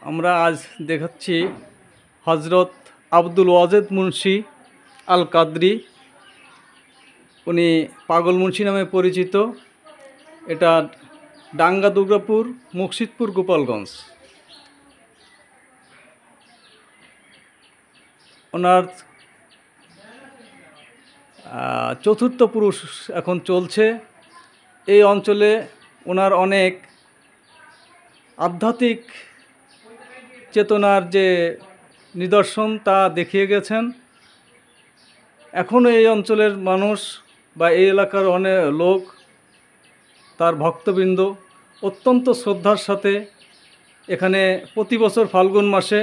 আমরা আজ দেখাচ্ছি হজরত আব্দুল ওয়াজেদ মুন্সি আল কাদরি। উনি পাগল মুন্সি নামে পরিচিত। এটা ডাঙ্গা দুর্গাপুর, মুর্শিদপুর, গোপালগঞ্জ। ওনার চতুর্থ পুরুষ এখন চলছে। এই অঞ্চলে ওনার অনেক আধ্যাত্মিক চেতনার যে নিদর্শন তা দেখিয়ে গেছেন। এখনও এই অঞ্চলের মানুষ বা এই এলাকার অনেক লোক, তার ভক্তবৃন্দ অত্যন্ত শ্রদ্ধার সাথে এখানে প্রতি বছর ফাল্গুন মাসে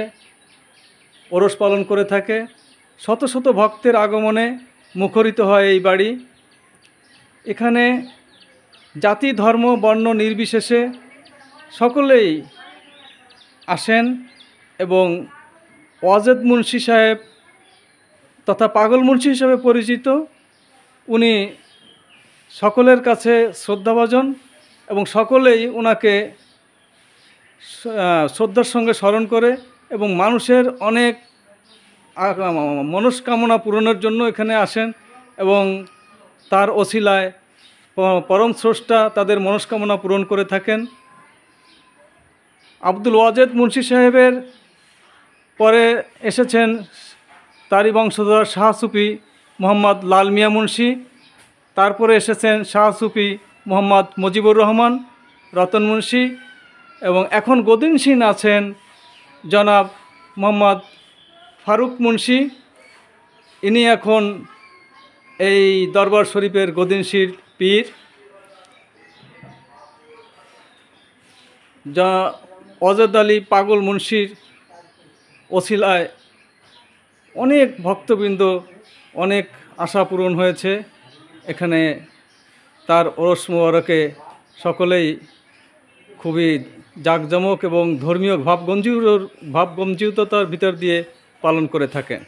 ওরস পালন করে থাকে। শত শত ভক্তের আগমনে মুখরিত হয় এই বাড়ি। এখানে জাতি, ধর্ম, বর্ণ নির্বিশেষে সকলেই আসেন এবং ওয়াজেদ মুন্সি সাহেব তথা পাগল মুন্সি হিসেবে পরিচিত। উনি সকলের কাছে শ্রদ্ধাভাজন এবং সকলেই ওনাকে শ্রদ্ধার সঙ্গে স্মরণ করে এবং মানুষের অনেক মনস্কামনা পূরণের জন্য এখানে আসেন এবং তার ওসিলায় পরম স্রষ্টা তাদের মনস্কামনা পূরণ করে থাকেন। আব্দুল ওয়াজেদ মুন্সি সাহেবের পরে এসেছেন তারই বংশধর শাহ সুফি মোহাম্মদ লাল মিয়া মুন্সি। তারপরে এসেছেন শাহ সুফি মোহাম্মদ মুজিবুর রহমান রতন মুন্সি এবং এখন গদিনশীন আছেন জনাব মোহাম্মদ ফারুক মুন্সি। ইনি এখন এই দরবার শরীফের গদিনশীর পীর। যা ওয়াজেদ আলী পাগল মুন্সির ওসিলায় অনেক ভক্তবৃন্দ, অনেক আশা পূরণ হয়েছে। এখানে তার ওরস মোবারকে সকলেই খুবই জাঁকজমক এবং ধর্মীয় ভাবগম্ভীরতার ভিতর দিয়ে পালন করে থাকেন।